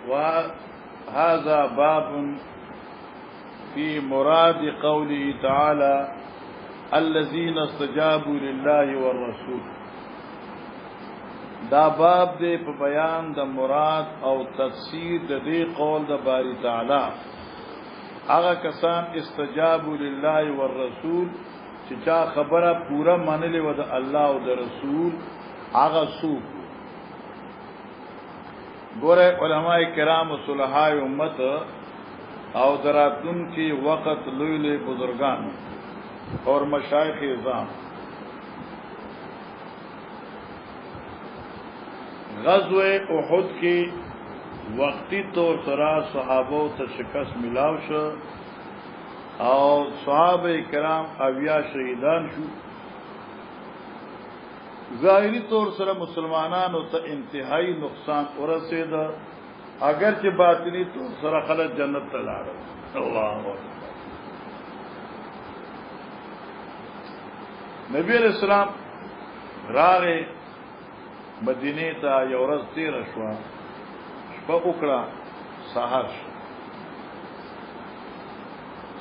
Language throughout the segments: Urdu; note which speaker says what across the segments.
Speaker 1: وهذا باب في مراد قوله تعالى الذين استجابوا لله والرسول. دا باب دے په بیان د مراد او تفسیر د دې قول د باری تعالی هغه کسان استجابوا لله والرسول چې چا خبره پورا منلې و د الله او د رسول هغه څوک ګوره علماء کرام او صلحای امت او دراتون کی وقت لوی لوی بزرگان اور مشایخ اعظام غزوه احد کی وقتی طور سرا صحابو ته شکست ملاو شو او صحابه کرام اویا شهیدان شو. ظاهری طور سره مسلمانانو ته انتهایی نقصان ورسید اگر چې باطنی طور سره خلک جنت ته لاړل. الله اکبر. نبی علیہ السلام راغه مدینه ته یو ورځ تیر شو شپه وکړه سحر شو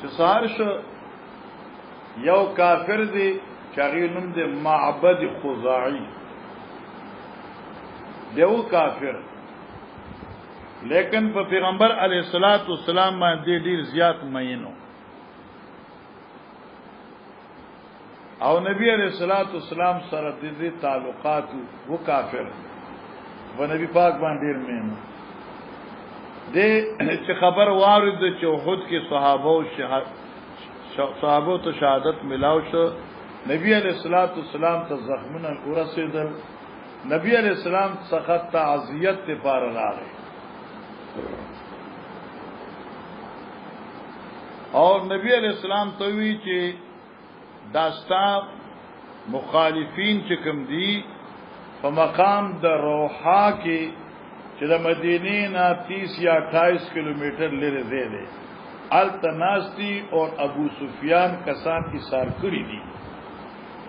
Speaker 1: چې سحر شو یو کافر دی چاغي نوم دی معبد خزاعی دیو کافر لیکن په پیغمبر علیه الصلاۃ والسلام باندې ډیر زیات مینو او نبی علیہ الصلوۃ والسلام سره د دې تعلقات وو کافر و نبی پاک باندې ډیر مینو دې چې خبر وارد چې احد کې صحابه ته شهادت ملاو شو. نبی علیہ الصلوۃ والسلام ته زخمونه ورسېدل. نبی علیہ السلام څخه تعزیت لپاره راغی اور نبی علیہ السلام ته وی چې داستا مخالفین چې کوم دي په مقام د روحا کې چې د مدینې نه 30 یا 28 کیلومتر لري دی التناستی اور ابو سفیان کسان ایثار کړی دي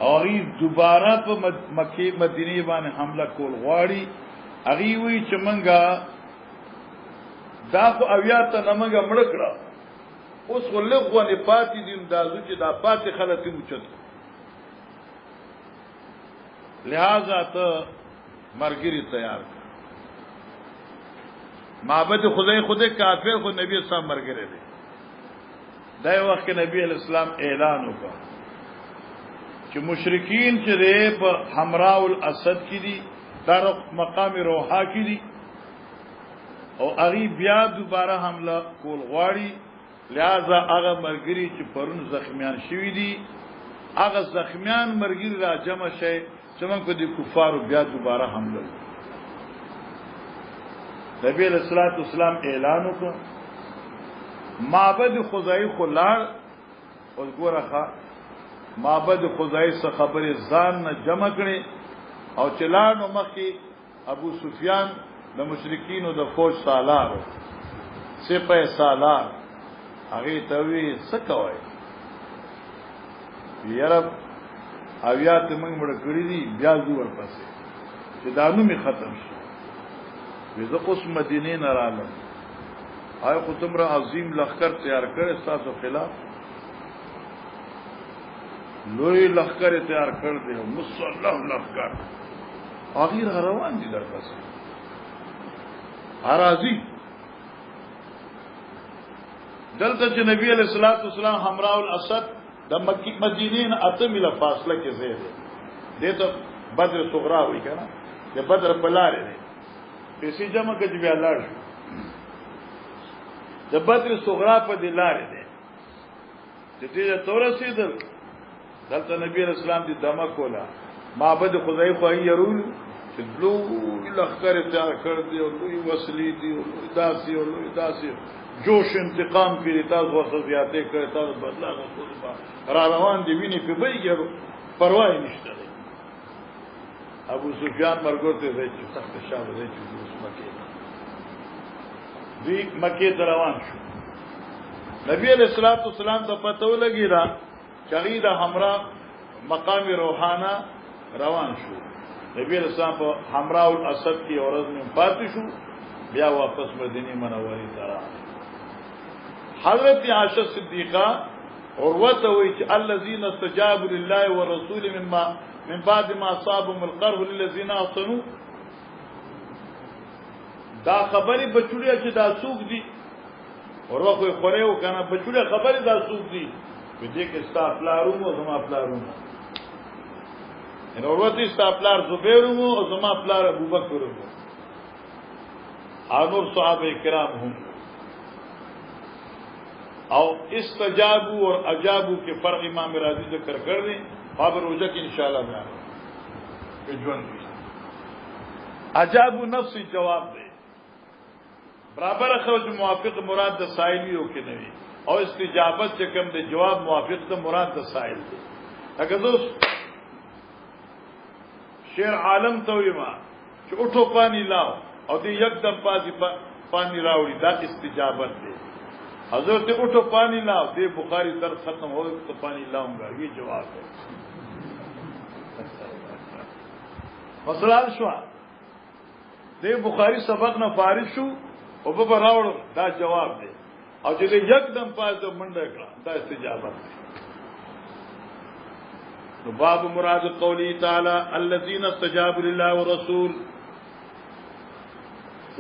Speaker 1: او ای دوباره په مکه مدینه باندې حمله کول غواړي. هغه وی چې منګه دا خو اویات نه منګه مړ کړه اوس ولغونه پاتې دي اندازو چې دا پاتې خلک موچت لہذا ته مرګري تیار معبد خدای کافر خو نبی اسلام مرګري دی. دا وخت نبی اسلام اعلان وکړ چې مشرکین چې په حمراء الاسد کې دي در مقام روحا کې دي او هغه بیا دوباره حمله کول غواړي. لہذا هغه مرګري چې پرون زخمیان شوی دي هغه زخمیان مرګري را جمع شي چې موږ په دې کفارو بیا دوباره حمله وکړو. نبی علیہ الصلوۃ والسلام اعلان وکړ معبد خزاعی خلار او ګورخه معبد خزاعی څخه خبره ځان نه جمع کړي او چلانو مخکي ابو سفیان د مشرکین او د فوج سالار سپه سالار هغه ته وی څه کوي یاره اویات موږ مړ کړی دي بیا ځور پسې چې دانو می ختم شي وزه اوس مدینه نه رالم آی خو تمره عظیم لخر تیار کړی تاسو خلاف لوی لخر تیار کړ دی مسلح لخر اخیر روان دي در پسې اراضی دلته چې نبی علیہ الصلوۃ والسلام حمراء الاسد د مکه مدینې نه اته میله فاصله کې ځای دی دته بدر صغرا وی کنه د بدر په لارې دی پیسې جمع کړي بیا لاړ شو د بدر صغرا په دی لارې دی چې دې تورسیدل دلته نبی علیہ السلام دې دمه کولا معبد خدای خو یې يرول چې لوی لخر تیار کړ دی او لوی وسلې دی او داسي جوش انتقام کې تاسو وخت زیاتې کړې تاسو بدلا غوښتل را روان دي ویني په بیګرو پروا نشته. ابو سفیان مرګورته وایي چې سخت شاو دی چې مکه ته روان شو. نبی علیہ الصلوۃ والسلام ته پته ولګی دا چغیدا حمراء مقام روحانه روان شو. نبی علیہ السلام په حمراء الاسد کې اورز نه پاتې شو. بیا واپس مدینه منورې ته راغی. حضرت عائشہ صدیقہ عروه وی چې الذين استجابوا لله والرسول من بعد ما اصابهم القرح للذين احسنوا، دا خبرې بچوړي چې دا سوق دي عروه خو خوره وکنه بچوړي خبرې دا سوق دي په دې کې استافلارو او زما افلارونو ان عروه استافلار زبیر او زما افلار ابوبکر او نور صحابه کرام هم. او استجابو اور اجابو کے فرق امام راضی ذکر کر دیں باب روزہ کی انشاءاللہ بیان اجابو نفسی جواب دے برابر اخوج موافق مراد دا سائلی ہو کے نوی اور استجابت چکم دے جواب موافق دا مراد دا سائل دے. اگر دوست شیر عالم تویما چو اٹھو پانی لاؤ اور دی یک دم پانی راوڑی دا استجابت دے. حضرت اٹھو پانی لاؤ دے بخاری درد ختم ہو تو پانی لاؤں گا، یہ جواب ہے. مسئلہ شوا دے بخاری سبق نہ فارغ شو او بابا راوڑ دا جواب دے اور جدے یک دم پاس دو منڈے کرا دا استجابت دے. تو باب مراد قولی تعالی الذین استجابوا للہ والرسول.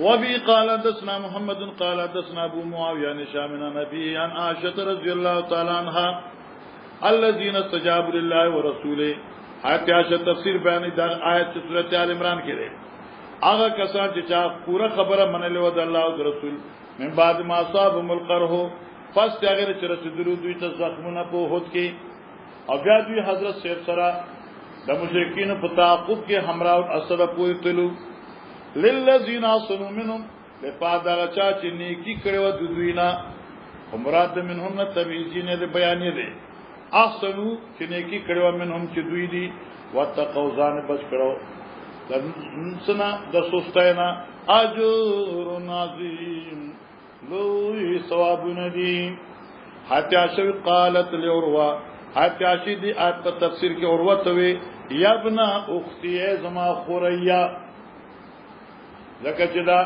Speaker 1: وبه قال حدثنا محمد قال حدثنا ابو معاويه عن هشام بن ابي عن عائشه رضي الله تعالى عنها الذين استجابوا لله ورسوله. آیت عائشہ تفسیر بیان دا آیت سورۃ آل عمران کې ده. هغه کسان چې چا پورا خبره منلې و د الله او رسول من بعد ما اصابهم القرح پس هغه چې رسیدلو دوی ته زخمونه په هوت کې او بیا دوی حضرت سیف سره د مشرکین په تعقب کې همراه اسد پوي تلو للذین احسنوا منهم لپاره چا چې نیکی کړو د دوینا مراد منهم تبعیضین د بیان دی احسنوا چې نیکی کړو منهم چې دوی دي وتقوا ځان بچ کړو سنا د سستاینا اجر عظیم لوی ثواب ندیم. حتی عائشہ قالت لعروہ حتی عائشہ دی آیت په تفسیر کې عروہ ته وی یا ابن اختی زما خوریا لکه چې دا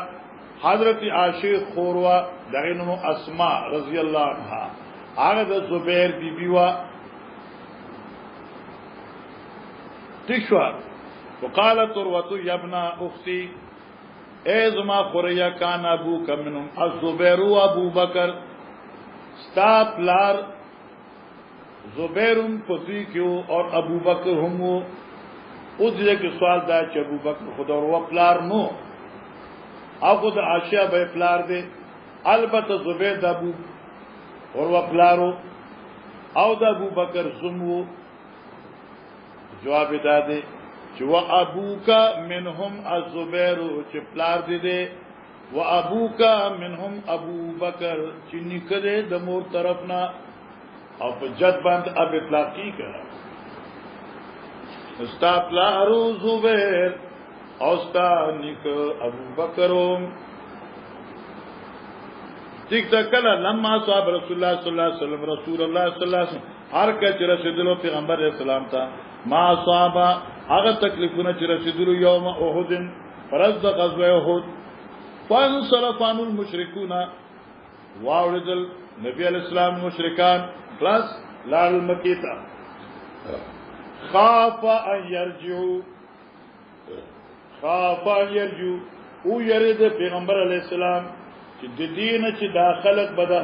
Speaker 1: حضرت عائشہ خوروا دغه نوم اسماء رضی الله عنها هغه د زبیر بیبی وا تشوا وقالت عروه يا ابن اختي اے زما خوریا کان ابو کمنم الزبیر و ابو بکر ستاپ لار زبیر پتی کیو اور ابو بکر هم او دې کې سوال دا چې ابو بکر خدا ورو پلار نو او خود عائشہ به پلار دے البته زبیر د ابو اور و پلارو او د ابو بکر زمو. جواب داده چې و ابوکا منهم الزبیر چې پلار دے و ابوکا منهم ابو بکر چې نکره د مور طرفنا او په جد باندې اب اطلاقی کړه استا پلارو زبیر اوستا نیک ابو بکروم. ٹھیک تا کلا لما صحاب رسول اللہ صلی اللہ علیہ وسلم رسول اللہ صلی اللہ علیہ وسلم ہر کچ رسیدلو پیغمبر علیہ السلام تا ما صحابا اگر تکلیفونا چی رسیدلو یوم احد فرزد غزو احد فانصرفان المشرکون واوردل نبی علیہ السلام مشرکان خلاص لال المکیتا خاف ان یرجعو خافا یرجو او یرید پیغمبر علیہ السلام چې د دین چې داخلك بدا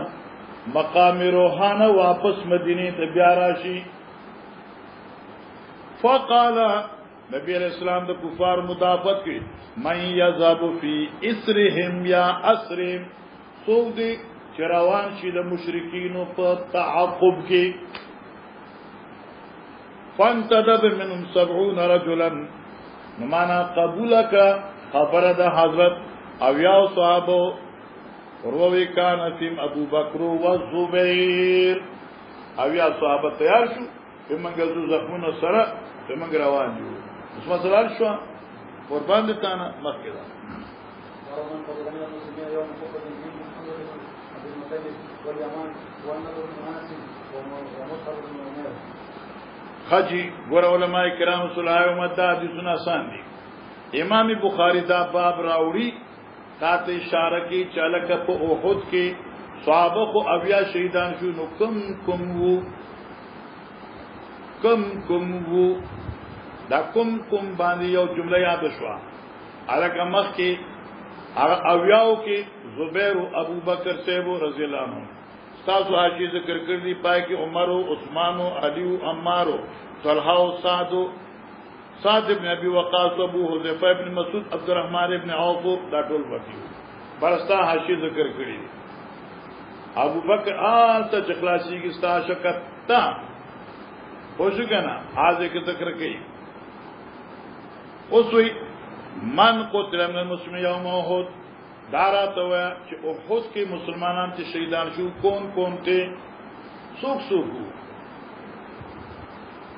Speaker 1: مقام روحانه واپس مدینه ته بیا راشي. فقال نبی علیہ السلام د کفار مدافعت کی من یذاب فی اسرهم یا اسرهم سود چروان شي د مشرکین په تعقب کې فانتدب منهم 70 رجلا نمانا قبول کا خبر دا حضرت اویاو صحابو روی کان فیم ابو بکر و زبیر اویا صحابه تیار شو په منګزو زخمونو سره په منګ روان جو اس مسله شو قربان دي تانا مکه دا خجی ګور علماء کرام صلی الله علیه و سلم دا حدیثونه آسان دي. امام بخاری دا باب راوړي تا ته اشاره کی چلک په احد کې صحابه خو اویا شهیدان شو نو کم وو دا کم باندې یو جمله یاد شو الکه مخ کې هغه اویاو کې زبیر او ابوبکر صاحب رضی الله عنهم تاسو حاشیه ذکر کړی پای کې عمر او عثمان او علی او عمار او طلحه او سعد ابن ابي وقاص ابو حذیفه ابن مسعود عبدالرحمن ابن عوف دا ټول وکړي برستا حاشیه ذکر کړی ابوبکر ته چخلاصي کې ستا شکت تا خوشو کنا حاضر کې ذکر کړي اوس وی من قتل من المسلمین یوم احد دارا تو چې احد کې مسلمانان چې شهیدان شو کون ته سوق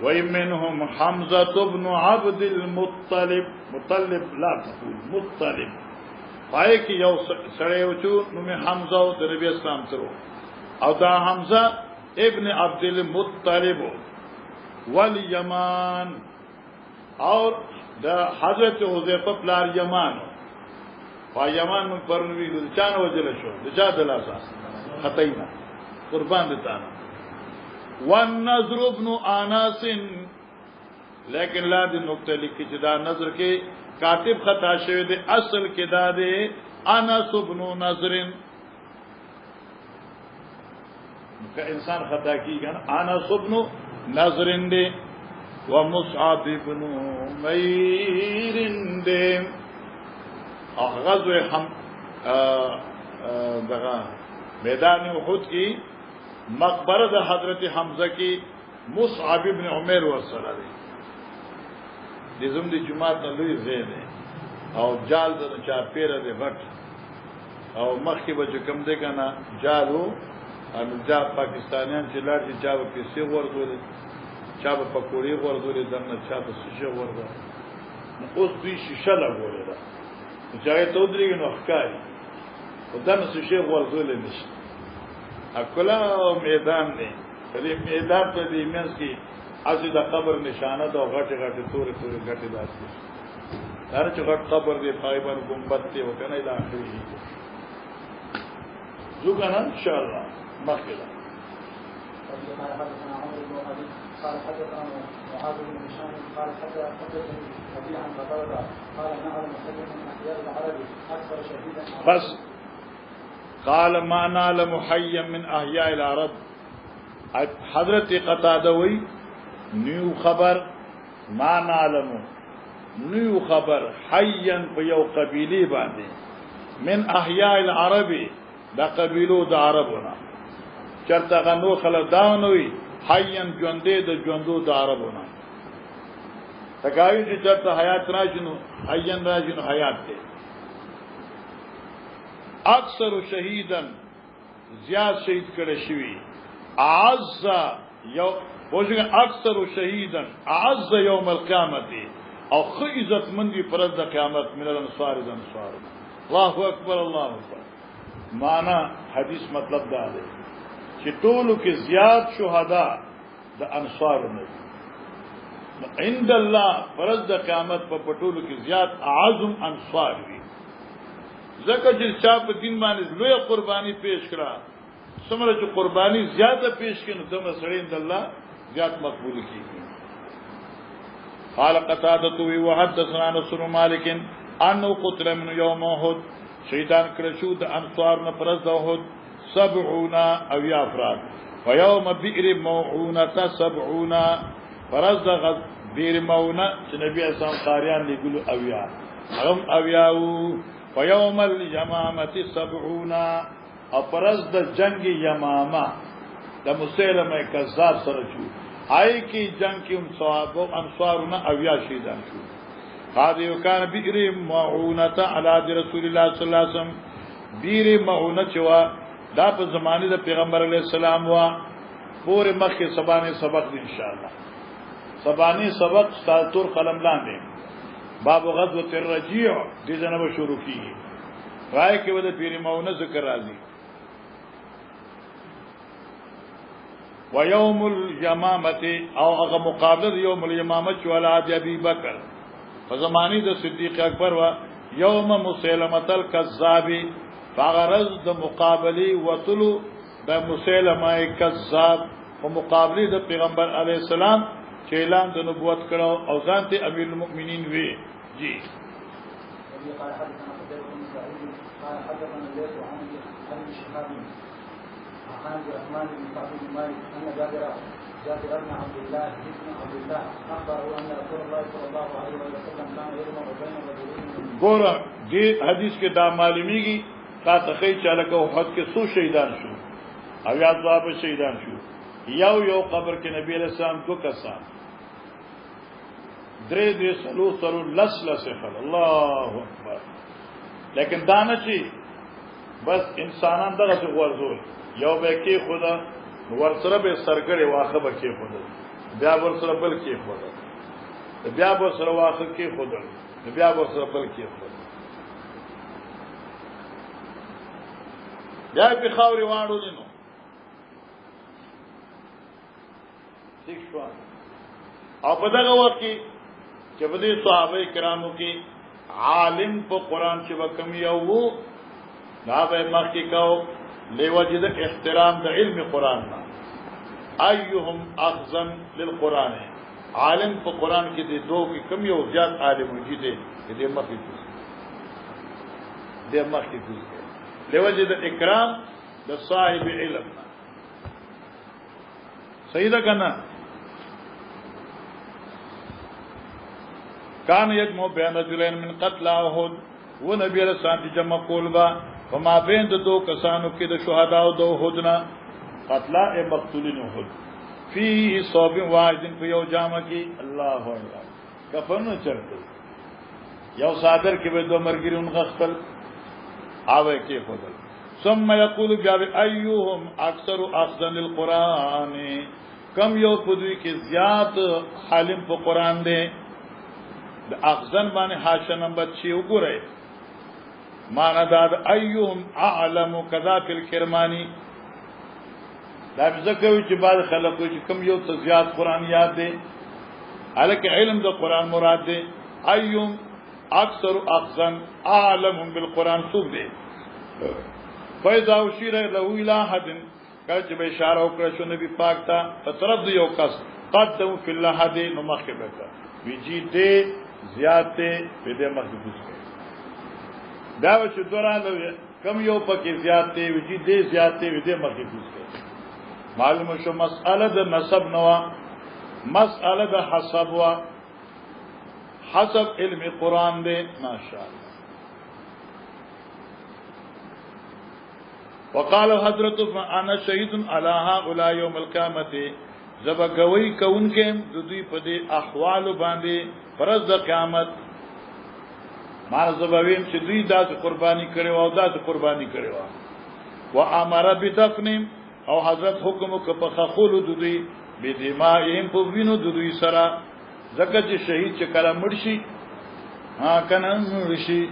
Speaker 1: ومنهم حمزه بن عبد المطلب لا تقول مطلب پای کې یو سړی و چې نوم حمزه او د نبی اسلام سره او دا حمزه ابن عبد المطلب والیمان اور دا حضرت حذیفه پلار یمان پا یمان من پرنوی دو چانو وجل شو دچا دلاسا خطینا قربان دتانا والنظر ابن آناس لیکن لا دی نکتہ لکھی چی دا نظر کے کاتب خطا شوی دے اصل کے دا دے آناس ابن نظرن کہ انسان خطا کی گا آناس ابن نظرن دے ومصعب ابن عمیر دے غزوه دغه میدان احد کی مقبره د حضرت حمزه کی مصعب ابن عمیر ورسره دی د زم د جمعات نه لوی زیاده او جال د چا پیره دی غټ او مخکې به کوم دی کنه جالو ان جا پاکستانیان چې لاړ چې چا په پیسې ورغول چا په پکوړې ورغول دنه چا په شیشه ورغول اوس دوی شیشه لګولې ده چاہے تو دریگی نو اخکاری خدا نسو شیخ ورزول نشت اکلا میدان نے میدان پر دی منز کی اسی دا قبر نشانه دا غٹ توری غٹ داستی دارا چو غٹ قبر دی فائبان گمبت دی وکنا الى آخری ہی زو کنا انشاءاللہ مخیلہ
Speaker 2: قال حدثنا معاذ بن هشام قال حدثني ربيع عن قتادة قال نعلم حي من احياء العرب اكثر شهيدا
Speaker 1: بس قال ما نعلم حي من احياء العرب حضرت قتادة وی نیو خبر ما نعلم نیو خبر حیا په یو قبیله باندې من احیاء العرب دا قبیلو د عربونه چرته غنو خلک داونوي حیان ژوندې د ژوندو د عربونه تکایو چې چرته حیات راځنو حیان راځنو حیات دی اکثر شهیدن زیاد شهید کړي شوی اعز یو وجه اکثر شهیدن اعز یوم القیامت او خو عزت مندي پر د قیامت من الانصار الله اکبر الله اکبر معنا حدیث مطلب دا دی چې ټولو کې زیات شهدا د انصار نه عند الله فرض د قیامت په پټولو کې زیات اعظم انصار وي ځکه چې چا په دین باندې لوی قرباني پیش کړه څومره چې قرباني زیاته پیش کړي نو دمه سړی عند الله زیات مقبول کیږي قال قتادة وحدثنا انس بن مالك انه قتل من يوم احد شهیدان کړه شو د انصار نه پرز د احد 70 او یا افراد ويوم بئر موعونه 70 فرز د بئر موعونه چې نبی اسلام قاریان لګلو او یا هم او یاو ويوم اليمامه 70 او فرز د جنگ یمامه د مسلمه کذاب سره شو آئی کی جنگ کی صحابه انصارنا او یا شهیدان شو قاضی وکان بئر موعونه علی رسول الله صلی الله علیه وسلم بئر موعونه چوا دا په زمانه د پیغمبر علیه السلام وا پورې مخکې سبانه سبق ان شاء الله سبانه سبق ساتور قلم لاندې باب غزوه الرجیع دې جنبه شروع کیږي راي کې ود پیر موعونه ذکر راځي ويوم اليمامه او هغه مقابل يوم اليمامه چې ولادت ابي بکر په زمانه د صدیق اکبر وا یوم مسیلمۃ الکذاب فغرض د مقابلی وتلو د مسیلمه کذاب په مقابله د پیغمبر علی السلام چې اعلان د نبوت کړو او ځان ته امیر المؤمنین وی جی
Speaker 2: قال حدثنا قتيبة بن سعيد قال حدثنا الليث عن ابن شهاب عن عبد الرحمن بن كعب بن مالك ان جابر بن عبد الله اخبره ان رسول الله صلى الله عليه وسلم كان يجمع بين الرجلين.
Speaker 1: ګوره دې حدیث کې دا معلومیږي تا تخی چاله کو حد کې سو شهیدان شو او یا صحابه شهیدان شو یو قبر کې نبی علیہ السلام کو کسان درې سلو لس خل الله اکبر لیکن دانه چی بس انسانان دغه څه ورزول یو به کې خدا ورسره به سرګړې واخه به کې خدا بیا ورسره بل کې خدا بیا ورسره واخه کې خدا بیا ورسره بل کې خدا بیا په خاوري واړو دینو ٹھیک شو او په دغه وخت کې چې په دې صحابه کرامو کې عالم په قران چې وکم یو وو دا به مخکې کو لوجد احترام د علم قران نه ايهم اخزن للقران عالم په قران کې دې دوه کې کم یو زیات عالم وجود دې مخکې لوجد اکرام د صاحب علم صحیح ده کنه کان یجمع بین رجلین من قتل احد و نبی علیہ السلام کی جمع قولبا فما بین دو کسانو کی دو شہداء دو احدنا قتل مقتولین احد فی صوب واحد فی یو جامع کی اللہ اکبر کفن چرتے یو صادر کی بے دو مرگری ان غسل آوے کی خودل ثم یقول بیاب ایوہم اکثر اخذن للقرآن کم یو خودوی کی زیاد حالم پا قرآن دے اخذن بانے حاشا نمبر 6 وګورئ معنی دا ایوهم اعلم کذا فی الکرمانی دا ذکر چې بعد خلکو چې کم یو ته زیات قرآن یاد دے الکه علم د قرآن مراد دے ایوم اکثر اخذن اعلمهم بالقرآن سوق دے فاذا اشیر له الى حد کله چې به اشاره وکړه شو نبی پاک ته طرف دی یو کس قدم فی اللحد نو مخکې وکړه ویجی دې زیاته په دې محسوس کړي دا چې دورانه کم یو پکې زیاته ویجی دې زیاته په دې محسوس کړي معلومه شو مسأله د نسب نوا مسأله د حسب وا حسب علم قرآن دې ماشاءالله وقال حضرت انا شهید علی هؤلاء یوم القیامت زبا گوی کونکم د دوی په دې احوال باندې پرز د قیامت ما زبویم چې دوی داسې قرباني کړي او داسې قرباني کړي و امر بدفن او حضرت حکم کو په خخول د دوی بدمائهم په وینو د دوی سره زکه چې شهید چې کله مرشي ها کنه مرشي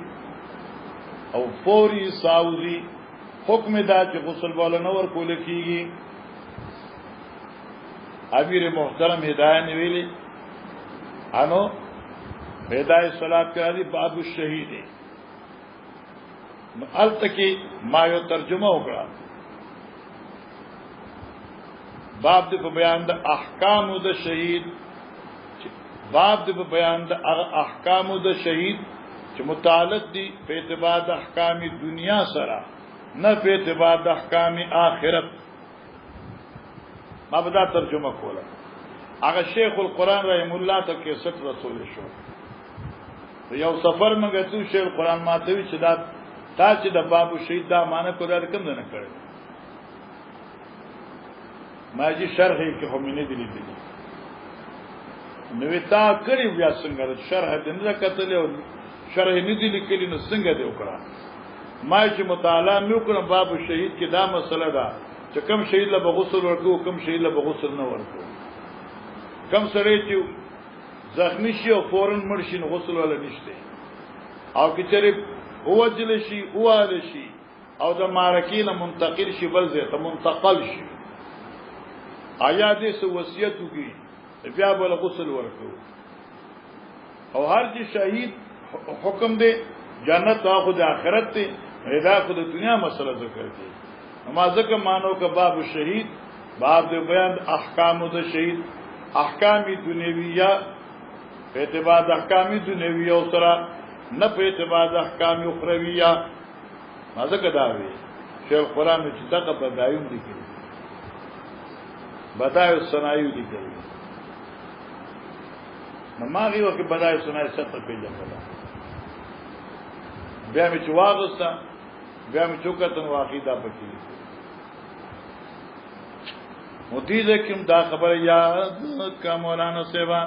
Speaker 1: او فوري ساوزي حکم دا چې غسل بوله نور کول کیږي امیر محترم ہدایت ویلی انو ہدایت صلات کرا دی باب الشہید التکی ما یو ترجمه وکړه باب د بیان د احکام د شهید باب د بیان د احکام د شهید چې متعلق دي په اعتبار د احکام دنیا سره نه په اعتبار د احکام آخرت ما بدا ترجمه کوله هغه شیخ القرآن رحم الله ته کې ست رسول شو یو سفر مګه تو شیخ القرآن ماته وی چې دا تا چې د بابو شهید دا معنی کوله کوم نه کړی ما جی شرح کې هم نه دی لیدلی نو تا کړی بیا څنګه شرح دې نه کتل او شرح نه دی لیکلی نو څنګه دی وکړه ما چې مطالعه نو کړم بابو شهید کې دا مسله ده چې کم شهید له غسل ورکو کم شهید له غسل نه ورکو کم سره چې زخمی شي او فورن مړ شي نو غسل ولا نشته او چې چېرې اوجل شي اواله شي او د مارکینه منتقل شي بل ځای ته منتقل شي آیا دې سو وصیت وکي بیا بل غسل ورکو او هر چې شهید حکم دې جنت او خود آخرت ته هدا خود دنیا مسله ذکر کی اما ذکر مانو کا باب شهید باب د بیان احکام د شهید احکام دنیویہ په اعتبار د احکام دنیویہ او سره نه په اعتبار د احکام اخرویہ ما ذکر دا وی شیخ قرآن چې دغه بدایون دي کړي بدایو صنایو دي کړي نو ما غي وکي بدایو صنایو څه په جنګ بیا می چواغستا بیا می چوکتن واقعیدا پکې موتی دکم دا خبر یاد کا مولانا سیوا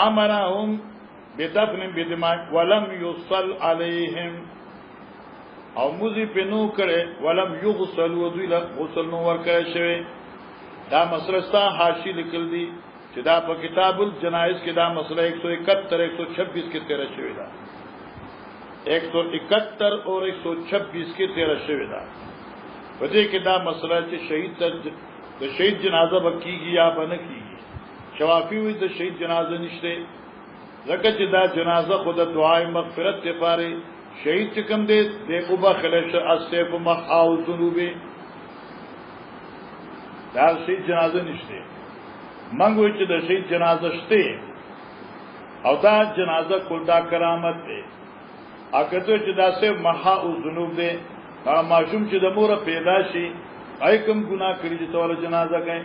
Speaker 1: امرهم بدفن بدماء ولم يصل عليهم او موزی په نو کړي ولم يغسل وذل غسل نو ور کړی شوی دا مسله ستا حاشی لیکل دي چې دا په کتاب الجنائز کې دا مسله 171 126 کې تیر شوی دا 171 اور 126 کې تیر شوی دا په دې کې دا مسله چې شهید د شهید جنازه بکیږي یا بنه کیږي شوافی وي د شهید جنازه نشته ځکه چې دا جنازه خود دعای مغفرت لپاره شهید چې کوم دی د اوبه خلش اسف محاو ذنوبه دا شهید جنازه نشته منګوي چې د شهید جنازه شته او دا جنازه کول دا کرامت دی اګه ته چې دا سه محاو ذنوب دی هغه معصوم چې د مور پیدا شي آی کوم ګناه کړی چې توله جنازه کوي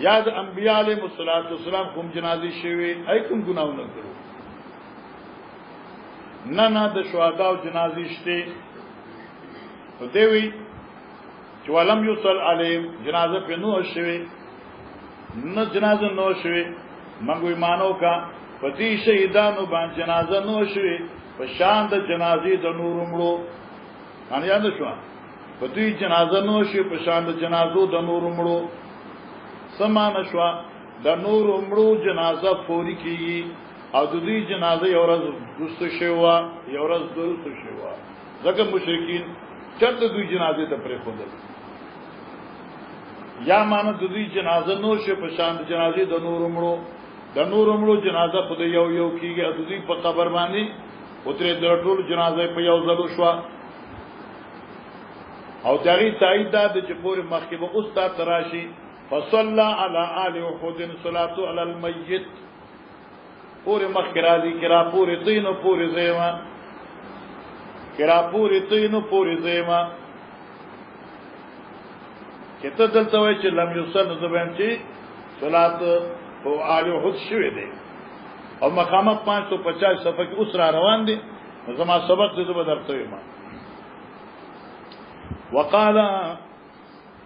Speaker 1: یاد انبیاء علیهم السلام کوم جنازي شوی آی کوم ګناونه کړو نه د شهدا او جنازي شته نو دوی چې ولم یصل علیهم جنازه په نو شوی نه جنازه نو شوی منګوي مانو کا پتی شهیدانو باندې جنازه نو شوی په شان د جنازي د نور مړو ان یاد شو په دې جنازه نو شي په شان د جنازو د نور مړو سمان شو د نور مړو جنازه فوري کیږي او د دې جنازه یو ورځ دوست شوا یو ورځ دوست شوا ځکه مشرکین چرته دوی جنازه ته پرې خوندل یا مان د دې جنازه نو شي په شان د جنازې د نور مړو جنازه په یو کیږي او د دې په قبر باندې اوتره د ټول جنازه په یو ځلو شو او دغه تایید د چې پورې مخکې به استاد تراشی فصلى على آل احد صلاه على الميت پورې مخکې راځي کرا پورې تینو پورې زېما کرا پورې تینو پورې زېما کته دلته وای چې لم یوسن زبان چې صلات او آل احد شوه دي او مقامه 550 صفحه کې اوس را روان دي زما سبق دې به درته یم وقال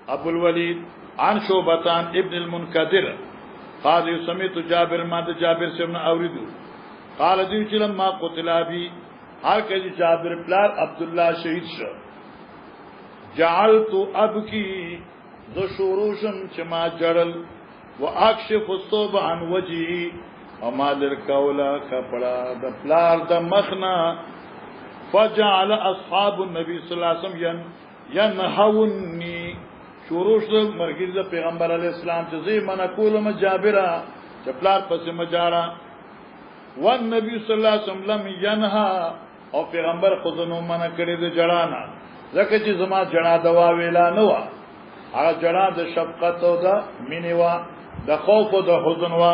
Speaker 1: ابو الوليد عن شعبتان ابن المنكدر قال سمعت جابر ماذا جابر سے من اوریدو قال دی چې لما قتل ابي هر کله جابر پلار عبد الله شهید شو جعلت ابكي ذو شروشم چې ما جړل واكشف الصوب عن وجهي وما در کولا کپڑا د پلار د مخنا فجعل اصحاب النبي صلى الله عليه وسلم ینهونی شروع د مرګ د پیغمبر علی السلام چې زی من کولم جابرا چپلار پس مجارا وان نبی صلی الله علیه وسلم ینها او پیغمبر خودنو من کړی د جړانا ځکه چې زما جړا دوا ویلا نه وا هغه جړا د شفقت او د مینې وا د خوف او د حزن وا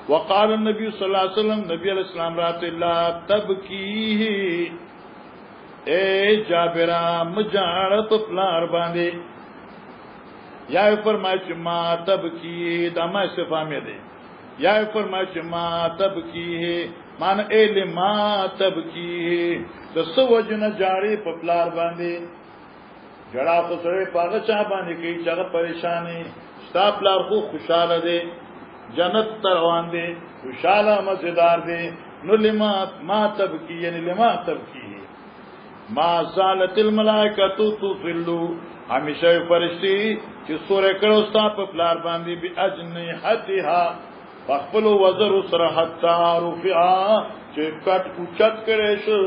Speaker 1: وقال النبي صلی الله علیه وسلم نبی علیہ السلام رات الله تبکیه اے جابرا مجاړ په پلار باندې یا فرمای چې ما تب کی دمه استفهام دی یا فرمای چې ما تب کی مان ال ما تب کی د سوجن جاری په پلار باندې جڑا خو سره پاغه چا باندې کی چې پریشانی ستا پلار خو خوشاله دی جنت تر روان دی خوشاله مزیدار دی نو لما ما تب کی یعنی لما تب کی ما زالت الملائکه تفلو همیشه فرشتي چې سورې کړو ستا په پلار باندې بي اجنحتها خپل وزر سره حتا رفعا چې کټ اوچت کړي شو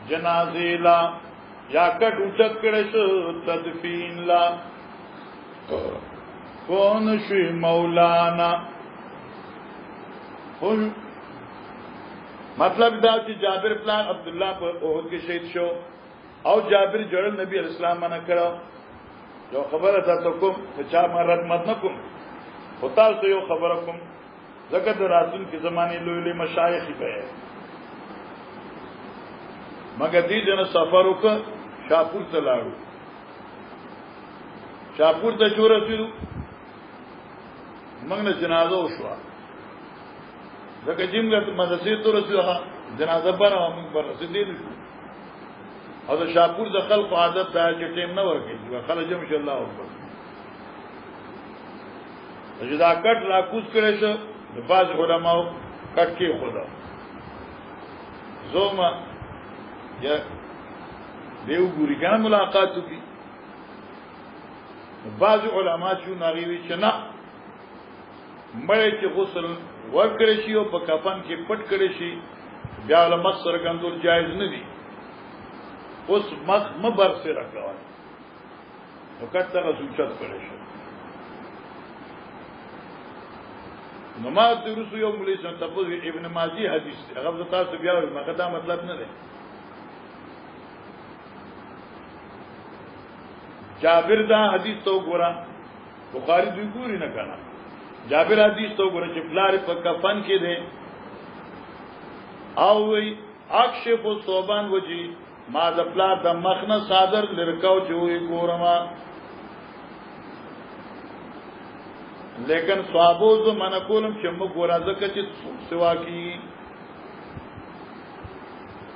Speaker 1: جنازې لا یا کټ اوچت کړي شو تدفین لا کون شي مولانا مطلب دا چې جابر پلان عبد الله په احد کې شهید شو او جابر جوړل نبی اسلام منع کړو یو خبره تاسو کوم چې چا مراد مت نه کوم او تاسو یو خبره کوم ځکه د راتون کې زمانه لوی لوی مشایخ به مګر دې جن سفر وکړ شاپور ته لاړو شاپور ته جوړ شو موږ نه جنازه وشو ځکه چې موږ مدرسې ته رسېدو جنازه بره موږ پر رسېدل او د شاپور د خلق عادت دا چې ټیم نه ورکړي خلک جمع شي الله اکبر چې دا کټ لا کوز کړي شو د باز علماء کټ کې خدا زوما یا دیو ګوري کنه ملاقات کی باز علماء شو ناغي چې نه مړ چې غسل ورکړي شي او په کفن کې پټ کړي شي بیا له مخ سره ګندول جایز نه دي اوس مخ مبر سره راکوي نو کټه غوښت کړي شي نو ما د رسو یو مولوی څنګه تاسو ابن ماجی حدیث هغه تاسو بیا مګه دا مطلب نه دی جابر دا حدیث تو ګورا بخاری دوی ګوري نه کنه جابر حدیث تو ګورا چې پلار په کفن کې دی او وی اکشف الصوبان وجی ما د پلار د مخنه صادر لرکاو چې وی ګورما لیکن صحابو زو من کولم چې موږ ګورا ځکه چې سوا کی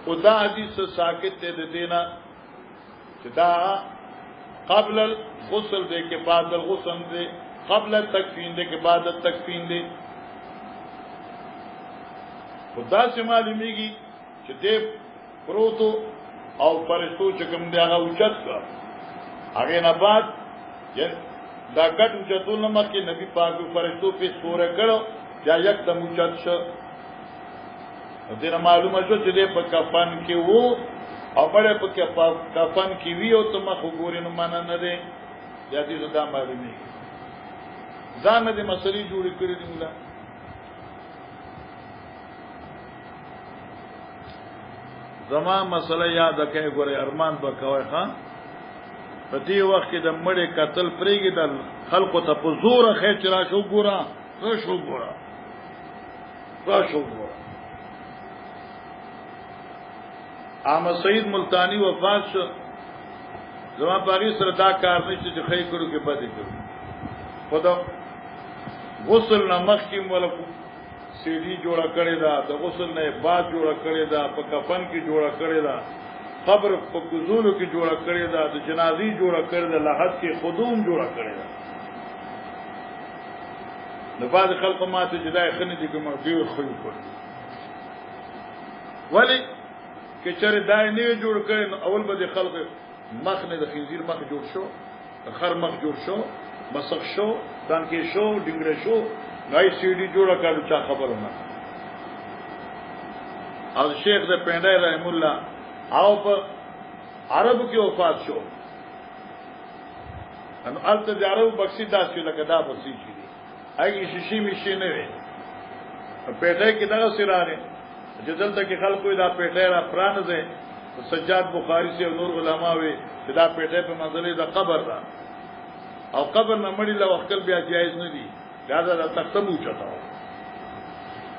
Speaker 1: خدا حدیث ساکت ته دینا چې دا قبل الغسل دے کے بعد الغسل دے قبل التکفین دے کے بعد التکفین دے خدا سے معلومیږي چې دې پروتو او فرشتو چې کوم دی هغه اوچت کا هغه نه بعد دا ګټ اوچتول نه مکه نبی پاک فرشتو په سوره کړو یا یک دم اوچت شو دې معلومه شو چې دې په کفن کې وو او بڑے پکې کفن کې وی او ته مخ وګورې نو معنا نه ده یا دې زدا معلومي ځان دې مسلې جوړې کړې دي مولا زما مسله یاد کړئ ګوره ارمان وکوي خان په دې وخت کې د مړې قتل پرېږي د خلکو ته په زور خېچ را شو ګوره احمد سعید ملتانی وفات شو زما پاغي سره دا کار نشته چې خې کړو کې پاتې کړو خدا غسل نمخ کې مولک سیدی جوړه کړی دا د غسل نه بعد جوړه کړی دا په کفن کې جوړه کړی دا قبر په کوزولو کې جوړه کړی دا د جنازي جوړه کړی دا لحد کې خدوم جوړه کړی دا د بعض خلکو ماته جدای خنه دي کوم دیو خو کړی ولی که چره دای نه جوړ کړي نو اول به خلک مخ نه د خنزیر مخ جوړ شو خر مخ جوړ شو مسخ شو دانکې شو ډنګره شو غای سیډي جوړه کړو چا خبرونه او شیخ د پندای رحم الله او په عربو کې وفات شو انو الته د عربو بخشي داسې لکه دا بخشي شي هغه شیشي مشي نه وي په دې کې دا سره چې دلته کې خلکو دا پیټه را پرانځي سجاد بخاری سے نور علماء وي چې دا پیټه په منځلې دا قبر را او قبر نه مړی له وخت بیا جایز نه دي دا دا تختم اوچتاو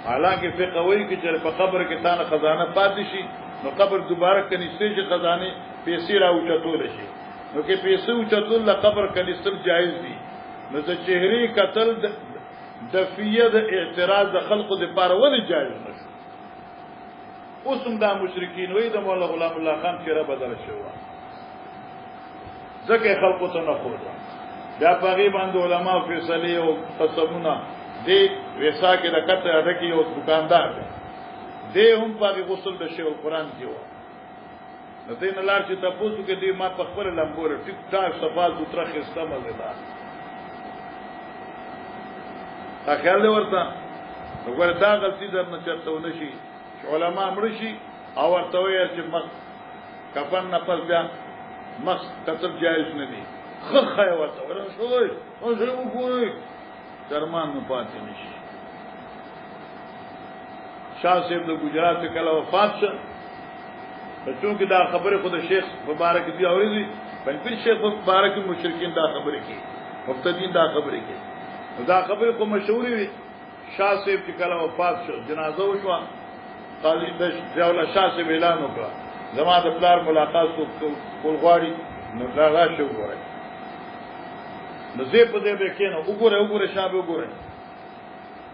Speaker 1: حالانکه فقه وایي چې په قبر کې تانه خزانه پاتې شي نو قبر دوباره کنيستې چې خزانه پیسې را اوچتول شي نو کې پیسې اوچتول له قبر کنيستل جایز دي نو د چهره قتل د فیه د اعتراض د خلقو د پاره ولې جایز نشي اوسم دا مشرکین وې د مولا غلام الله خان چیرې بدل شو ځکه خلقو ته نه خو دا پاغي باندې علما فیصله او قسمونه دې ویسا کې د کته اده کې یو دکاندار دی دې هم پاغي غسل د شیخ القرآن کې و نو دې نه لار چې تاسو کې دې ما په خپل لمبور ټیک ټاک صفات دوتره خسته مزه تا خیال ورته وګوره دا غلطي درنه چرته ونشي علماء مرشي او ورته وایي چې مخ کفن نه پس بیا مخ قتل جایز نه دي خخه ورته ورشوي او زه وګورئ درمان نه پاتې نشي شاه صاحب د ګجرات کله وفات شو چونکه دا خبره خود شیخ مبارک دی اورېږي بلکې شیخ مبارک مشرکین دا خبره کوي مفتدین دا خبره کوي دا خبره کو مشهوري وي شاه صاحب چې کله وفات شو جنازه وشو قاضي د ضیاءالله شاه صاحب اعلان وکړ زما د پلار ملاقات کول غواړي نو راغلا شو ګورای نو زه په دې کې نو وګوره شاه وګوره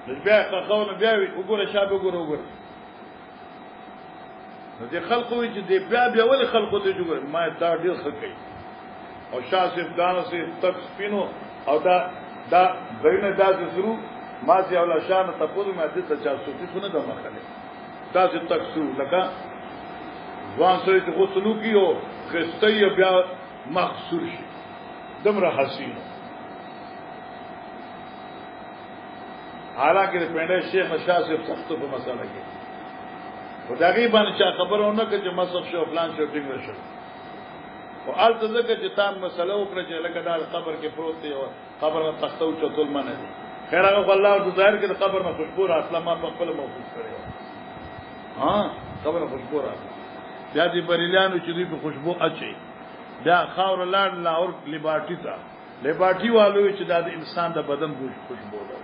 Speaker 1: نو بیا خاونه بیا وګوره شاه وګوره نو دې خلقو چې دې بیا ول خلقو ته جوړ ما دا ډیر خلک او شاه صاحب دانو سي تک سپینو او دا غوینه دا زرو ما سي اوله شان ته په ما دې ته چا سوتي څونه د مخاله دا چې تک سو لکه ځوان سره چې غسلو کیو خستي بیا مخصور شي دمره حسین حالانکه پنده شیخ شاه صاحب سخت په مسله کې خدای باندې چا خبرونه کوي چې مسخ شو فلان شو ټینګ شو او الته ځکه چې تام مسله وکړه چې لکه دا قبر کې پروت دی او قبر نه تختو چتول منه دي خیر هغه الله د ظاهر کې د قبر نه خوشبو اصلا ما په خپل موقوف کړی ها قبر نه خوشبو بیا دې بریلیانو چې دوی په خوشبو اچي بیا خاور لاړ لاور لیبارټي تا لیبارټي والو چې دا د انسان د بدن خوشبو ده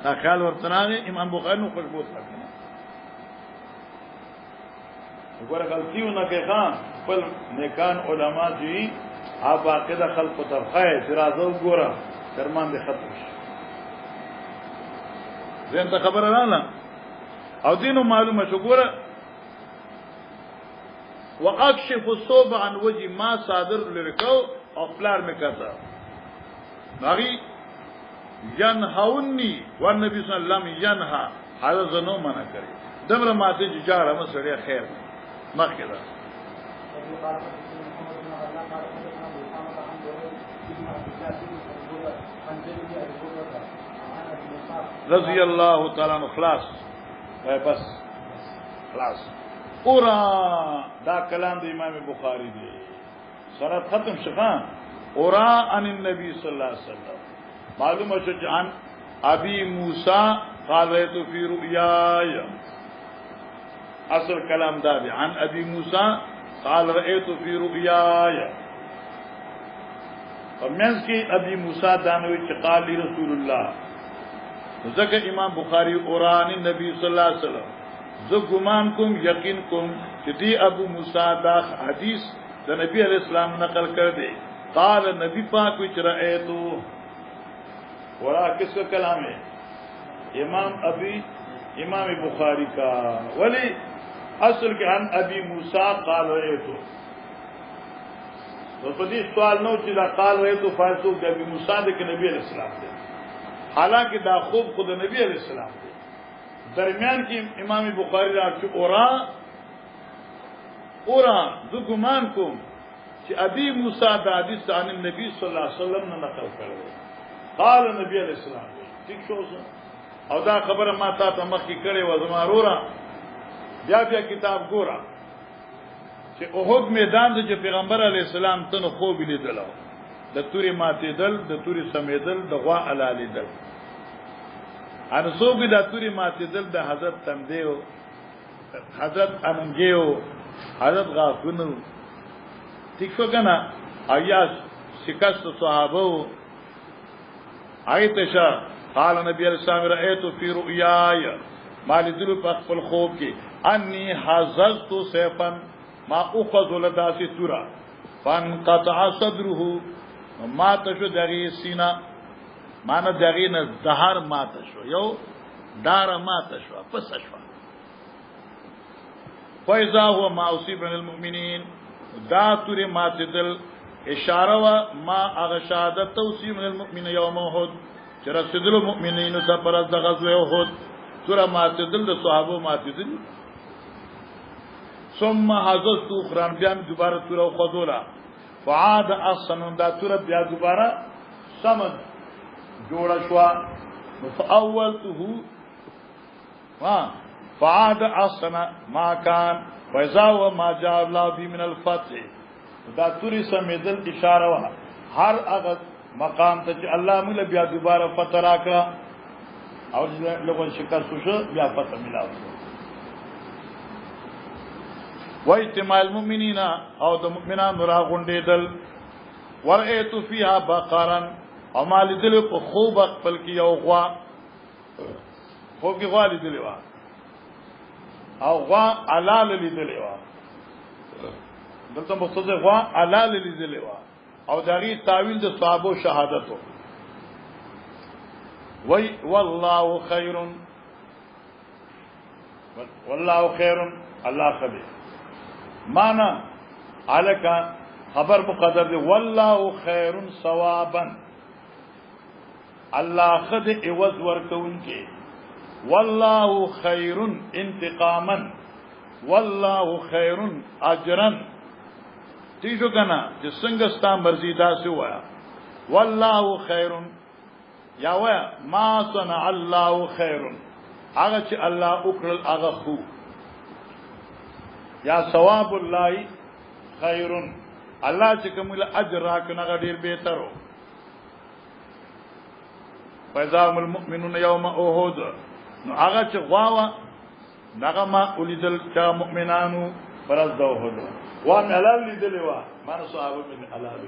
Speaker 1: دا خیال ورتناغه امام بخاری نو خوشبو ساتي وګوره غلطیونه کې خان خپل نیکان علما دي اب عقیده خلق طرفه اعتراض وګوره شرمان دي ختم شي زين ته خبره نه او دینو معلومه شو ګوره واكشف الصوب عن وجه ما صادر لرکو او پلار میکاته ناغي ينهوني والنبي صلى الله عليه وسلم ينهى هذا زنو منع کوي دمره ماته جاره مسړی خیر مخکې ده رضی الله تعالی عنہ خلاص بس خلاص اورا دا کلام د امام بخاری دی سره ختم شخان اورا عن النبي صلی الله علیه وسلم معلومه شو عن ابي موسى قال رأيت في رؤياي اصل کلام دا دی عن ابي موسى قال رأيت في رؤياي ومنځ کې ابي موسى دانوي چې قال لي رسول الله ذکر امام بخاری اوران نبی صلی الله علیه وسلم زه ګمان کوم یقین کوم چې دی ابو موسی دا حدیث د نبی علیہ السلام نقل کړ دی قال نبی پاک چې رأيتو ورا کس کا کلام ہے امام بخاری کا ولی اصل کے عن ابی موسی قال رأيتو تو په دې سوال نو چې دا قال رأيتو فائدو د ابي موسی د نبی علیہ السلام دی حالانکه دا خوب خود نبی علیہ السلام دی درمیان کې امام بخاری راځي اورا ذو ګمان کوم چې ابي موسی د حدیث عن النبي صلی الله علیه وسلم نه نقل کړی قال نبی علیہ السلام ٹھیک شو او دا خبره ما تا ته مخکې کړې و زما رورا بیا کتاب ګورا چې اوهد میدان د پیغمبر علیہ السلام ته خوب لیدل د توري ماتېدل د توري سمیدل د غوا علالیدل ان سو به د توري ماتېدل د حضرت تمدیو حضرت اننګیو حضرت غافنو ٹھیک شو کنه آیا شکست صحابه آیت شا قال نبی علیہ السلام رأيت في رؤياي ما لدلو په خپل خوب کې انی حززت سيفا ما اخذ لداسي تورا فانقطع صدره ما تشو دغه سینا معنی دغه نه زهر ما تشو یو دار ما تشو پس شو فاذا هو ما اصيب من المؤمنين دا توري ما تدل اشاره وا ما اغشادت توصيب من المؤمن يوم احد چر رسول المؤمنين سفر د غزوه احد سوره ما تدل د صحابه ما تدل ثم حذست اخران بیا دوباره سوره خذولا فعاد اصلا دا سوره بیا دوباره سمد جوړ شو فاولته فعاد اصلا ما كان فاذا وما جاء الله به من الفتح دا توری سمیدل اشاره وا هر هغه مقام ته چې الله موږ بیا دوباره فتح راکړه او لغون شکست شو بیا فتح ملاو شو و اجتماع المؤمنین او د مؤمنان را غونډېدل ورأيت فيها بقرا او مال دل په خوب خپل کې یو غوا خوب کې غوا لیدلې و او غوا علال لیدلې و دلته مقصد غوا علال لیدلې و او دغه تعویل د صحابه شهادت وی والله خیر والله خیر الله خبير معنا علک خبر مقدر دی والله خیر ثوابا الله خد عوض ورکون کې والله خیر انتقاما والله خیر اجرا تیجو کنا چې څنګه ستا مرضی دا سی وایا والله خیر یا وایا ما صنع الله خیر هغه چې الله وکړل هغه خو یا ثواب الله خیر الله چې کومه اجر راکنه غډیر بهترو فیضام المؤمنون یوم احد نو هغه چې غواوا دغه ما ولیدل چې مؤمنانو پرز د احد وان علال لیدل وا ما صحابه من علال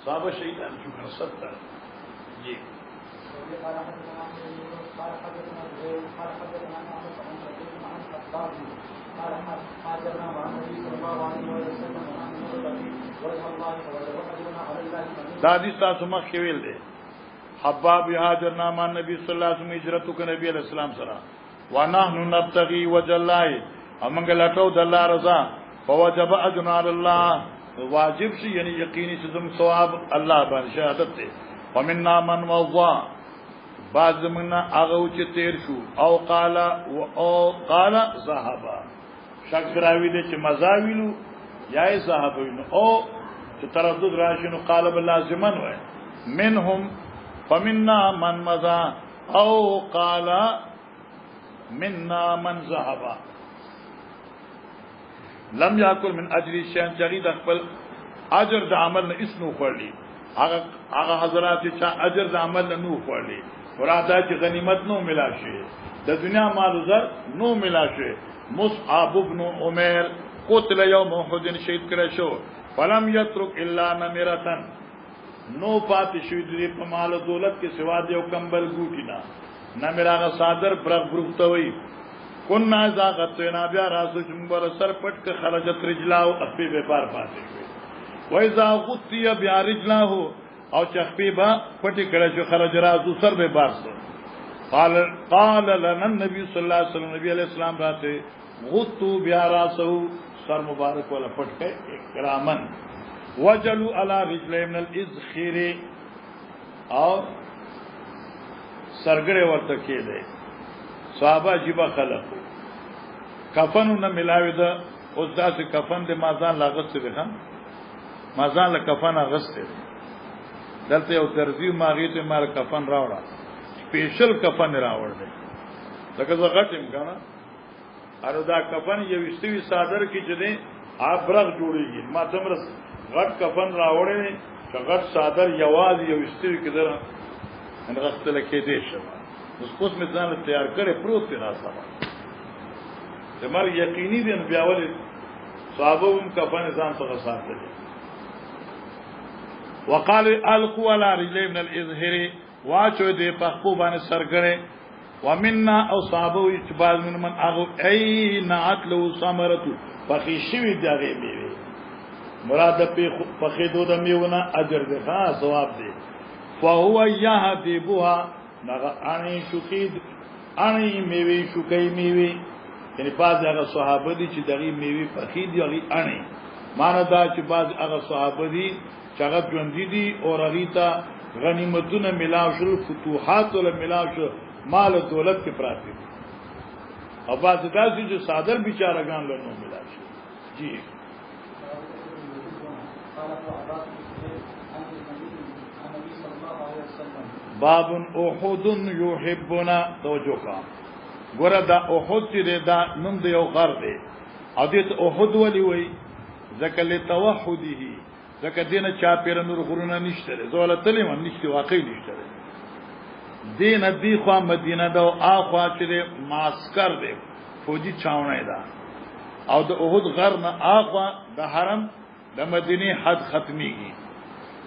Speaker 1: صحابه شهیدان شو کړه 70 جی
Speaker 2: قال حدثنا قال حدثنا قال حدثنا قال حاجرنا مع النبي صلى الله عليه وسلم عن وجه الله ووجدنا على الله
Speaker 1: دا حدیث تاسو مخ کې ویل دي حباب هاجرنا مع النبي صلى الله عليه وسلم هجرت کو نبی علیہ السلام سره ونحن نبتغي وجه الله امنګ لټو د الله رضا فوجب اجر على الله واجب شي یعنی یقیني چې زم ثواب الله باندې شهادت ده ومننا من وضع بعض منا هغه چې تیر شو او قال ذهب شک راوی دې چې مزاویلو یا صحابینو او چې تردد راشي نو قالب لازمن وای منهم فمنا من مضى او قال منا من ذهب لم ياكل من اجر شيء جريد خپل اجر د عمل نه اسنو خورلی هغه حضرات چې اجر د عمل نه نو خورلی وراده چې غنیمت نو ملا شي د دنیا مال زر نو ملا شي مصعب ابن عمر قتل يوم احد شهید کړه شو فلم يترك الا نمرتن نو پات شوی دې په مال دولت کې سوا دې او کمبل ګوټی نه نمراغه صادر برغ بروختوي كنا زاغتنا بیا راسو چمبر سر پټ ک خرجت رجلاو خپې به بار پاتې شوی وای زاغتی بیا رجلاو او چخپې با پټی کړه چې خرج راسو سر به بار سو قال لنا النبي صلى الله عليه وسلم نبی علیہ السلام راته غتو بیا راسو سر مبارک ولا پټ کې اکرامن وجلوا على رجلين من الازخير او سرګړې ورته کېده صحابه جيبه خلق کفنو نه ملاوي ده اوس داسې کفن د مازان لاغت څه ده مازان له کفن اغسته دلته یو ترزی ماغي ته مال کفن راوړه سپیشل کفن راوړ دی لکه زه غټم کنه اره دا کفن یو استوي صادر کې چې دی ابرغ جوړیږي ما تمر غټ کفن راوړې چې غټ صادر یواز یو استوي کې در ان غختل کې دی شوه اوس مې ځان تیار کړې پروت دی راځه زمر یقیني دي ان بیا ولې صحابه هم کفن ځان ته ساتل وقال القوا على رجلين من الازهر واچو دې په خپل باندې سرګړې ومننا او صحابه اتباع من اغو اين عتلو ثمرت فخشوي دغه میوه مراد په خېدو د میونه اجر ده ها ثواب ده فهو يهدبها نغه اني شوکید اني میوه شوکای میوه یعنی بعض هغه صحابه دي چې دغه میوه په خېدي هغه اني معنا دا چې بعض هغه صحابه دي چې هغه ژوند دي او رغیتا غنیمتونه ملاو شو فتوحات ول ملاو شو مال دولت کې پراته دي او بعض داسې چې صادر بیچارهګان له نو ملاو شي جی باب احد يحبنا توجه کا ګوره دا احد چې دا نوم دی یو غر دی او دې احد ولي وای ځکه له توحده ځکه دینه چا پیر نور غرونه نشته زول تلم نشته واقعي نشته دین دی خوا مدینه دا او آخوا چه معسکر دی فوجی چاونه دا او د احد غر نه آخوا د حرم د مدینه حد ختمیږي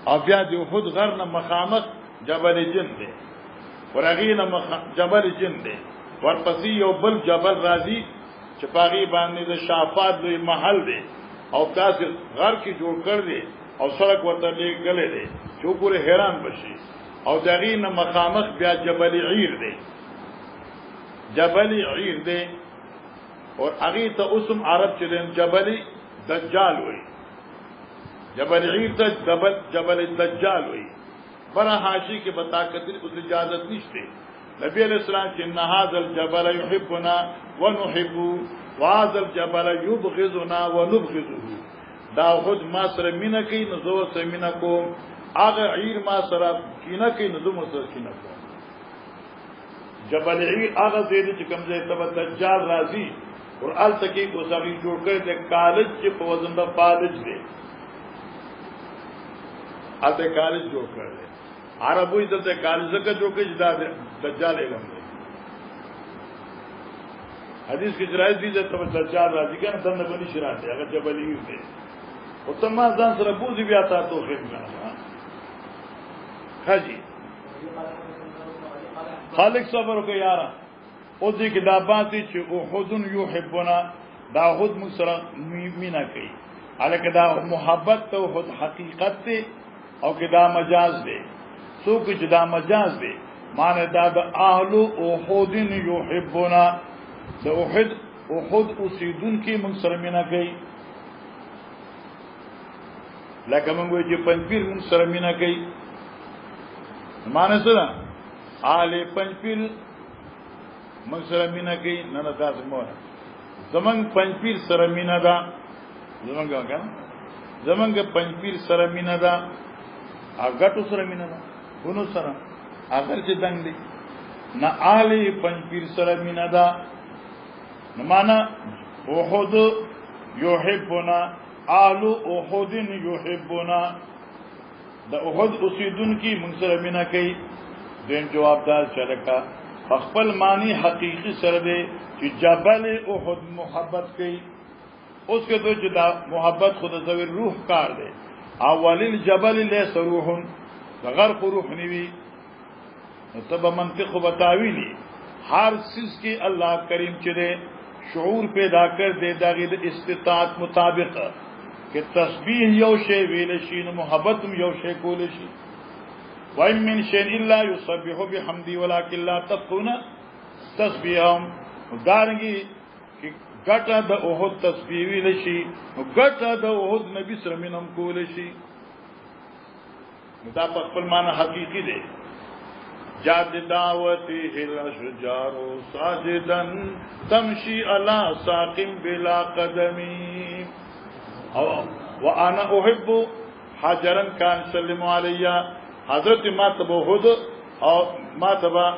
Speaker 1: او بیا د احد غر نه مخامخ جبل جن دی ورغی نه جبل جن دی ورپسې یو بل جبل راځي چې پاغي باندې د شافات لوی محل دی او تاسو غر کې جوړ کړ دی او سړک ورته لګلې دی چې ګوره حیران بشي او دغې نه مخامخ بیا جبل عیر دی جبل عیر دی اور هغه ته اوسم عرب چې جبل دجال وي جبل عیر ته جبل دجال وي پر حاشی کې بتا کتل اس اجازت نشته نبی علیہ السلام چې ان هذا الجبل يحبنا ونحبه وهذا الجبل يبغضنا ونبغضه دا خود ما سره مینا کوي نو زو سره مینا کوم هغه عیر ما سره کینا کوي نو زو سره کینا کوم جبل عیر هغه دې چې کوم ځای ته دجال راځي اور ال تکي کو سړي جوړ کړي د کالج چې په وزن د پالج دی اته کالج جوړ کړي عربوی دلته کالج زکه جوړ کړي دا دجال علم دی حدیث کې جرایز دي ته دجال راځي کنه دنه بني شرات دی هغه جبل عیر دی او تما ځان سره بوزي بیا تا ته خیر کنه حاجی خالق صبر کو یارا او دې کې دا باندې چې احدن یحبنا دا احد مسره مینا کوي الکه دا محبت توحد حقیقت دی او کې دا مجاز دی څوک چې دا مجاز دی معنی دا د اهل احدن یحبنا د احد اوسیدون کې موږ سره مینا کوي لکه موږ چې پنځپیر موږ سره مینا کوي معنی سره آل پنځپیر موږ سره مینا کوي نه نه تاسو مور زمنګ پنځپیر سره مینا ده زمنګ پنځپیر سره مینا ده اګټو سره مینا ده ونو سره اگر چې دنګ دي نه آل پنځپیر سره مینا ده نه معنا احد یحبنا آل احد یحبنا د احد اوسیدون کی موږ سره مینا کوي دین جوابدار شرکا خپل معنی حقیقی سره دی چې جبل احد محبت کوي اوس کې ته چې دا محبت خود زوی روح کار دی اولین جبل لیس روح غرق روح نیوی تب منطق و تعویلی ہر چیز کی اللہ کریم چې دی شعور پیدا کر دے داغی د استطاعت مطابق کہ تسبیح یو شی ویل شي نو محبت یو شی کول شي وَإِن مِّن شَيْءٍ إِلَّا يُسَبِّحُ بِحَمْدِهِ وَلَكِن لَّا تَفْقَهُونَ تَسْبِيحَهُم دارنګي چې ګټه د احد تسبیح ویل شي نو ګټه د احد نبی سره مینم کول شي دا په خپل معنی حقيقي دی جاد دعوته الاشجار ساجدا تمشي على ساق بلا قدم او وانا احب حجرا كان سلم علي حضرت ما تبوهد او ما تبا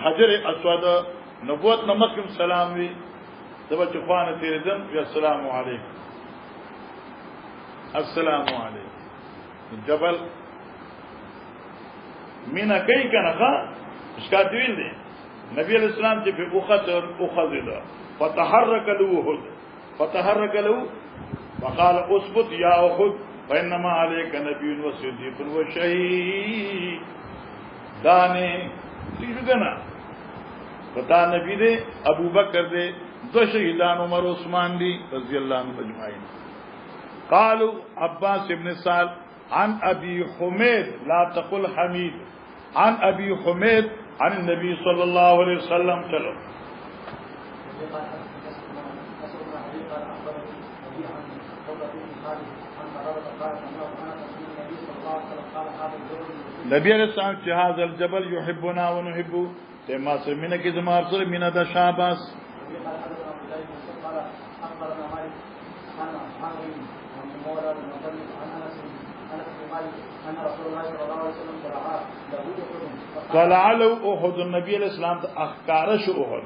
Speaker 1: حجر اسود نبوت نمکم سلام وی دبا چخوانه تیردن وی السلام علیکم السلام علیکم جبل مینا کئی کنخا اشکاتوین دی نبی علیہ السلام چی پی اخطر اخذدا فتحرک لو وقال اثبت یا اخد فانما علیک نبی و صدیق و شہید دانے تیشو کنا فتا نبی دے ابو بکر دے دو شہیدان عمر عثمان دی رضی اللہ عنہ مجمعین قالوا عباس ابن سال عن ابي حميد لا تقل حميد عن ابي حميد عن النبي صلى الله عليه وسلم چلو نبی علیہ السلام چې هذا الجبل يحبنا ونحبه ته ما سمینه کې زما افسر مینا د شاباس طلع له احد النبي علیہ السلام اخکارش احد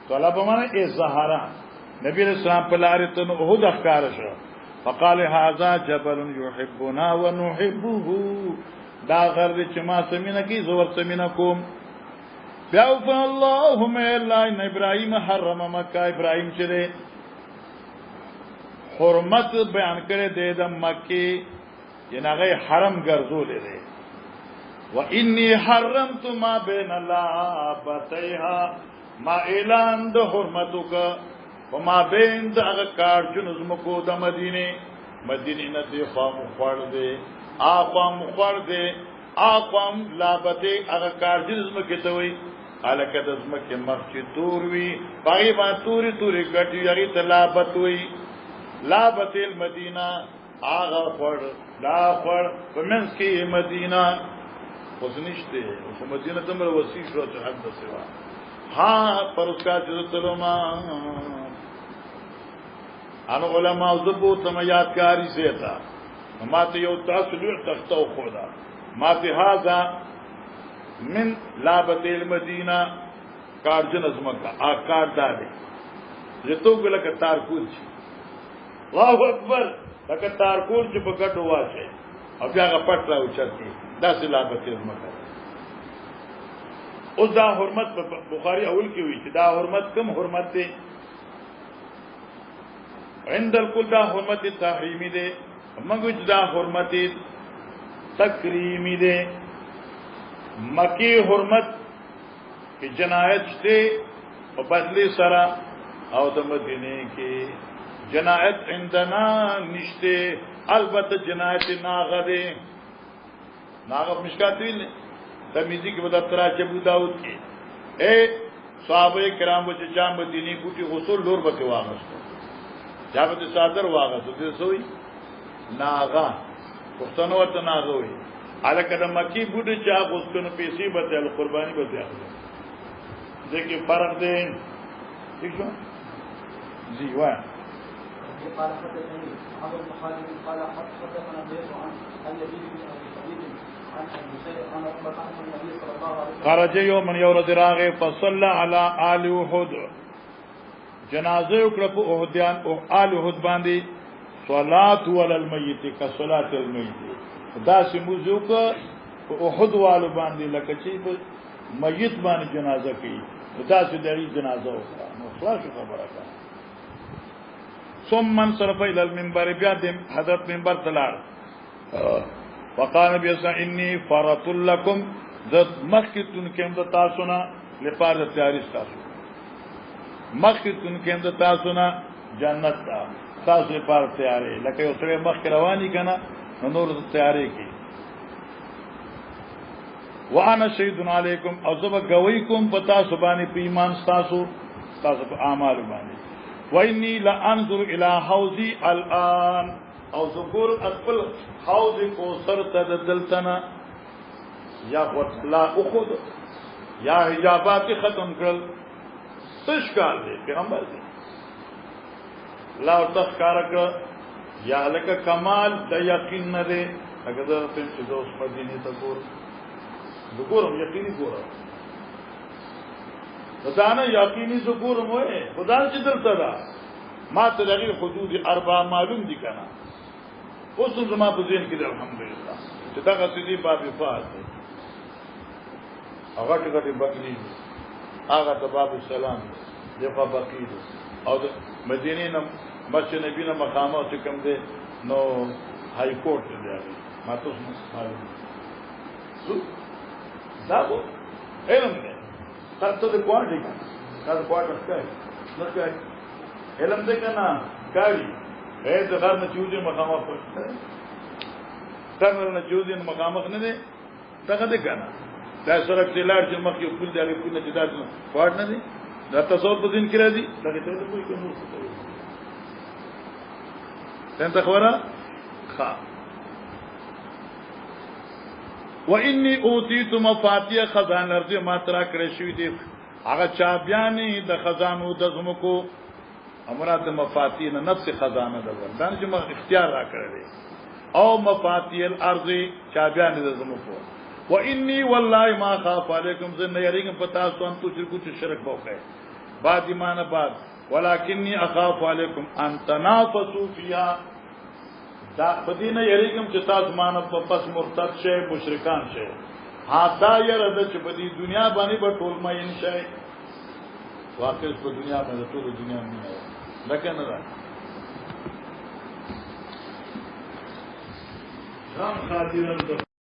Speaker 1: طلع بمعنی اظهارا نبی علیہ السلام په لارې ته احد اخکارش فقال هذا جبل يحبنا ونحبه دا غر دې چې ما سمینه کی زور سمینه کوم بیا اللهم الا ان ابراهيم حرم مکه ابراهيم چې حرمت بیان کړي د مکه ینغه حرم ګرځولې ده و انی حرمت ما بین لابتیها ما اعلان د حرمتو کا و ما بین د هغه کار چې نظمکو د مدینه نه دی خام خور دی اقام خور دی اقام لابته هغه کار چې نظمکه ته وي الکه د نظمکه مسجد تور وی پای با توري ګټي یاري تلابت وي لابت المدینہ آغا خور لا خور ومنس کی مدینہ خسنشتے اس مدینہ تمر وسیع شو حد سوا ہاں پر اس کا جزت لما ان علماء ضبو تم یادگاری سے تھا ماتے یو تاسلوع تختو خدا ماتے هذا من لابت المدینہ کارجن ازمکا آکار دارے جتو گلک تارکول چی الله اکبر لکه تارکول چې په ګټو واچي او بیا هغه پټ راو چتي دا سلابت مکه اوس دا حرمت په بخاری اول کې وی چې دا حرمت کم حرمت دی عند الکل دا حرمت تحریمی دی موږ دا حرمت تکریمی دی مکی حرمت کی جنایت شته او بدلی سره او د مدینه کې جنایت عندنا نشتے البته جنایت ناغده ناغه مشکات ویل تمیزی کی بدر ترا ابو داؤد کی اے صحابه کرام چې چا مدینی بوټي غسل لور بته واغستو جابت صادر واغستو دې سوې ناغه پښتنو ته ناغه وي الکه د مکی بوټي چا غسل پیسې بته قربانی بته ځکه فرق دی ٹھیک شو جی وای
Speaker 2: قال حدثني عمرو بن خالد قال حدثنا الليث عن يزيد بن ابي سعيد عن ابي سعيد عن عمر عن النبي صلى الله عليه وسلم
Speaker 1: خرج يوم يورد راغه فصلى على آل احد جنازه وکړه په احدیان او آل احد باندې صلات ول المیت کصلات المیت دا سموزو کو احد والو باندې لکه چې میت باندې جنازه کوي دا چې دغه جنازه وکړه نو خلاص خبره ده ثم انصرف الى المنبر بیا د حضرت منبر تلار وقال نبی صلی انی فرط لكم ذات مخکتون کېم د تاسو نه لپاره تیاری تاسو مخکتون کېم د تاسو نه جنت تاسو لپاره تیاری لکه یو سره مخ رواني کنه نور د تیاری کی وانا شهید علیکم او زب گویکم پتا سبانی په ایمان تاسو په اعمال باندې وإني لأنظر إلى حوضي الآن او ذكر أقبل حوضي کوثر تدلتنا یا لا اخذ یا حجابات ختم کړل تشکال دی پیغمبر دی لا تخکار کړ یا لکه کمال د یقین نه دی اگر ته چې اوس مدینه ته ګورم یقیني ګورم خدانه یقیني ذکر موه خدا چې دلته دا ما ته دغه حدود 4 معلوم دي کنه اوس زما په ذهن کې الحمدلله چې دا غسدي باب فاز هغه ټکټي بقلی هغه ته باب السلام دغه بقید او مدینه نه مسجد نبی نه مقامه چې کوم دي نو های کورټ دی ما تاسو معلوم دا وو علم دی تاسو د کوالټي تاسو کوالټي ښکای نو ښکای علم دې کنه کاری اې د غر نه چوزي مقامه پښته څنګه نه چوزي مقامه نه دي څنګه دې کنه دا سره چې لار چې مخ یو خپل دی خپل چې دا کوالټ نه دي دا تاسو په دین کې راځي دا ته ته کوئی کوم څه کوي څنګه خبره ښه وإني أوتيت مفاتيح خزان الأرض ما ترى كرشوي دي هغه چا بیانې د خزانو د زمکو امرات مفاتيح نفس خزانه ده دا چې ما اختیار را کړی او مفاتيح الارض چا بیانې د زمکو وإني والله ما خاف عليكم ذن يريكم پتا سو ان تو شرک وکړي بعد ایمان بعد ولكني اخاف عليكم ان تنافسوا فيها دا پدینه یریګم چې تاسو مان په پس مرتد شي مشرکان شي حتا یره د چې په دې دنیا باندې په ټول مې شي واقع په دنیا باندې ټول دنیا نه لکه نه ده ځان خاطرن